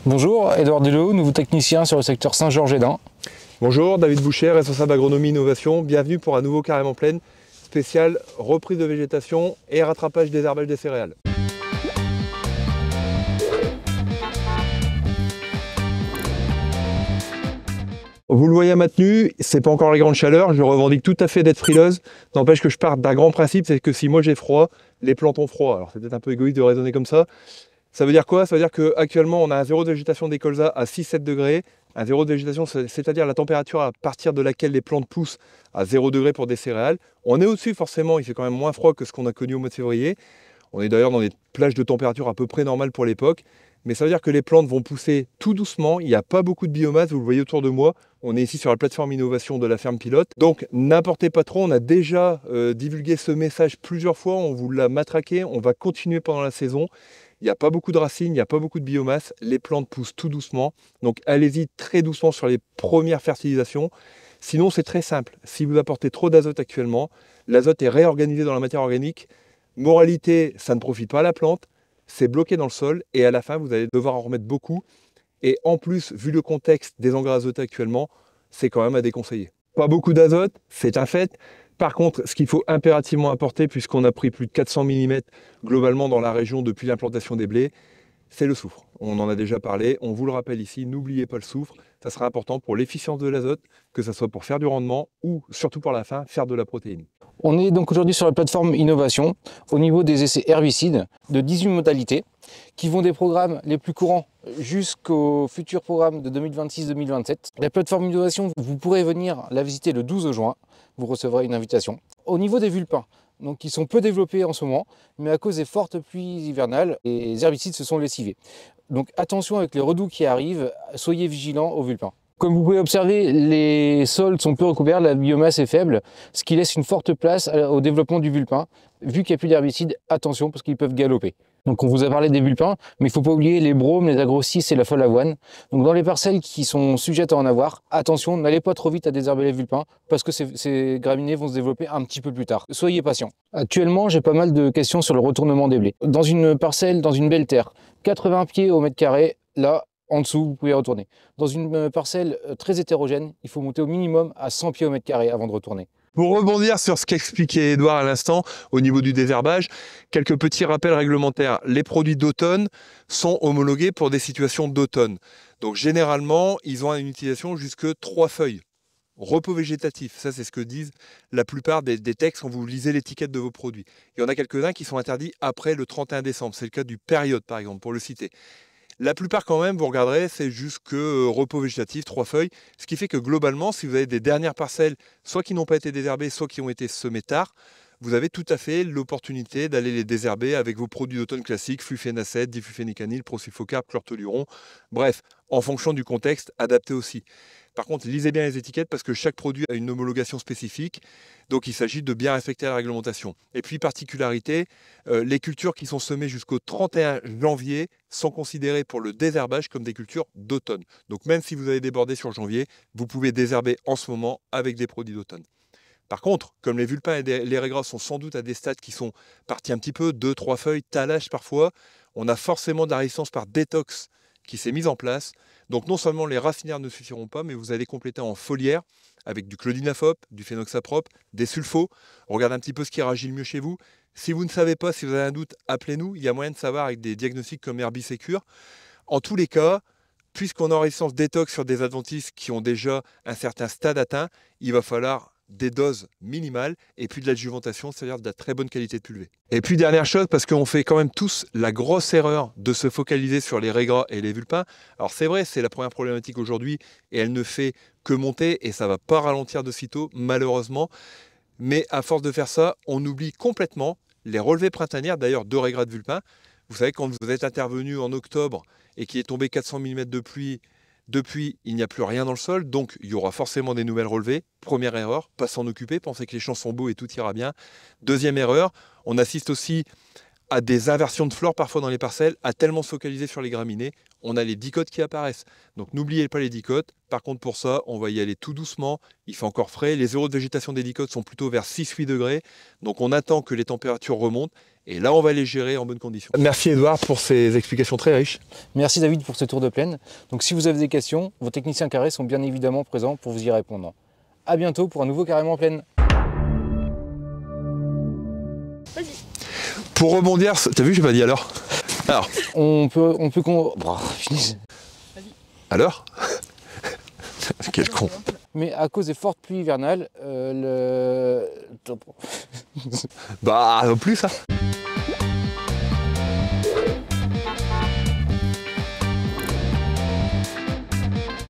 Bonjour, Edouard Delot, nouveau technicien sur le secteur Saint-Georges-et-Dain. Bonjour, David Boucher, responsable agronomie innovation. Bienvenue pour un nouveau Carrément Plaine spécial reprise de végétation et rattrapage des herbages des céréales. Vous le voyez à ma tenue, c'est pas encore la grande chaleur, je revendique tout à fait d'être frileuse. N'empêche que je pars d'un grand principe, c'est que si moi j'ai froid, les plantes ont froid. Alors c'est peut-être un peu égoïste de raisonner comme ça. Ça veut dire quoi? Ça veut dire qu'actuellement on a un zéro de végétation des colzas à 6-7 degrés. Un zéro de végétation, c'est-à-dire la température à partir de laquelle les plantes poussent à 0 degré pour des céréales. On est au-dessus forcément, il fait quand même moins froid que ce qu'on a connu au mois de février. On est d'ailleurs dans des plages de température à peu près normales pour l'époque. Mais ça veut dire que les plantes vont pousser tout doucement, il n'y a pas beaucoup de biomasse, vous le voyez autour de moi. On est ici sur la plateforme innovation de la ferme pilote. Donc n'importez pas trop, on a déjà divulgué ce message plusieurs fois, on vous l'a matraqué, on va continuer pendant la saison. Il n'y a pas beaucoup de racines, il n'y a pas beaucoup de biomasse, les plantes poussent tout doucement. Donc allez-y très doucement sur les premières fertilisations. Sinon c'est très simple, si vous apportez trop d'azote actuellement, l'azote est réorganisé dans la matière organique. Moralité, ça ne profite pas à la plante, c'est bloqué dans le sol et à la fin vous allez devoir en remettre beaucoup. Et en plus, vu le contexte des engrais azotés actuellement, c'est quand même à déconseiller. Pas beaucoup d'azote, c'est un fait. Par contre, ce qu'il faut impérativement apporter, puisqu'on a pris plus de 400 mm globalement dans la région depuis l'implantation des blés, c'est le soufre. On en a déjà parlé, on vous le rappelle ici, n'oubliez pas le soufre. Ça sera important pour l'efficience de l'azote, que ce soit pour faire du rendement ou, surtout pour la fin, faire de la protéine. On est donc aujourd'hui sur la plateforme innovation au niveau des essais herbicides de 18 modalités qui vont des programmes les plus courants jusqu'au futur programme de 2026-2027. La plateforme innovation, vous pourrez venir la visiter le 12 juin, vous recevrez une invitation. Au niveau des vulpins, donc ils sont peu développés en ce moment, mais à cause des fortes pluies hivernales, les herbicides se sont lessivés. Donc attention avec les redoux qui arrivent, soyez vigilants aux vulpins. Comme vous pouvez observer, les sols sont peu recouverts, la biomasse est faible, ce qui laisse une forte place au développement du vulpin. Vu qu'il n'y a plus d'herbicides, attention parce qu'ils peuvent galoper. Donc on vous a parlé des vulpins, mais il ne faut pas oublier les bromes, les agrocis et la folle avoine. Donc dans les parcelles qui sont sujettes à en avoir, attention, n'allez pas trop vite à désherber les vulpins parce que ces graminées vont se développer un petit peu plus tard. Soyez patients. Actuellement, j'ai pas mal de questions sur le retournement des blés. Dans une parcelle, dans une belle terre, 80 pieds au mètre carré, là, en dessous, vous pouvez retourner. Dans une parcelle très hétérogène, il faut monter au minimum à 100 pieds au mètre carré avant de retourner. Pour rebondir sur ce qu'expliquait Edouard à l'instant au niveau du désherbage, quelques petits rappels réglementaires. Les produits d'automne sont homologués pour des situations d'automne. Donc généralement, ils ont une utilisation jusque 3 feuilles. Repos végétatif, ça c'est ce que disent la plupart des textes quand vous lisez l'étiquette de vos produits. Il y en a quelques-uns qui sont interdits après le 31 décembre. C'est le cas du période par exemple, pour le citer. La plupart quand même, vous regarderez, c'est jusque repos végétatif, 3 feuilles. Ce qui fait que globalement, si vous avez des dernières parcelles, soit qui n'ont pas été désherbées, soit qui ont été semées tard, vous avez tout à fait l'opportunité d'aller les désherber avec vos produits d'automne classiques, flufénacet, diflufénicanil, prosulfocarbe, chlortoluron. Bref, en fonction du contexte, adapté aussi. Par contre, lisez bien les étiquettes parce que chaque produit a une homologation spécifique. Donc il s'agit de bien respecter la réglementation. Et puis, particularité, les cultures qui sont semées jusqu'au 31 janvier sont considérées pour le désherbage comme des cultures d'automne. Donc même si vous avez débordé sur janvier, vous pouvez désherber en ce moment avec des produits d'automne. Par contre, comme les vulpins et les raies sont sans doute à des stades qui sont partis un petit peu, 2-3 feuilles, talage parfois, on a forcément de la résistance par détox qui s'est mise en place. Donc non seulement les racinaires ne suffiront pas, mais vous allez compléter en foliaire avec du clodinafop, du phénoxaprop, des sulfos. Regardez un petit peu ce qui réagit le mieux chez vous. Si vous ne savez pas, si vous avez un doute, appelez-nous. Il y a moyen de savoir avec des diagnostics comme Herbicecure. En tous les cas, puisqu'on est en résistance détox sur des adventices qui ont déjà un certain stade atteint, il va falloir des doses minimales et puis de l'adjuvantation, c'est-à-dire de la très bonne qualité de pulvée. Et puis dernière chose, parce qu'on fait quand même tous la grosse erreur de se focaliser sur les raies gras et les vulpins. Alors c'est vrai, c'est la première problématique aujourd'hui et elle ne fait que monter et ça ne va pas ralentir de sitôt, malheureusement. Mais à force de faire ça, on oublie complètement les relevées printanières, d'ailleurs de raies gras de vulpins. Vous savez, quand vous êtes intervenu en octobre et qu'il est tombé 400 mm de pluie, depuis, il n'y a plus rien dans le sol, donc il y aura forcément des nouvelles relevées. Première erreur, pas s'en occuper, penser que les champs sont beaux et tout ira bien. Deuxième erreur, on assiste aussi à des inversions de flore parfois dans les parcelles, à tellement se focaliser sur les graminées, on a les dicotes qui apparaissent. Donc n'oubliez pas les dicotes. Par contre pour ça, on va y aller tout doucement. Il fait encore frais. Les euros de végétation des dicotes sont plutôt vers 6-8 degrés. Donc on attend que les températures remontent. Et là, on va les gérer en bonne condition. Merci Edouard pour ces explications très riches. Merci David pour ce tour de plaine. Donc si vous avez des questions, vos techniciens carrés sont bien évidemment présents pour vous y répondre. A bientôt pour un nouveau Carrément Plaine. Pour rebondir, t'as vu, j'ai pas dit alors. Alors. Alors. Quel con. Mais à cause des fortes pluies hivernales, Bah, non plus ça.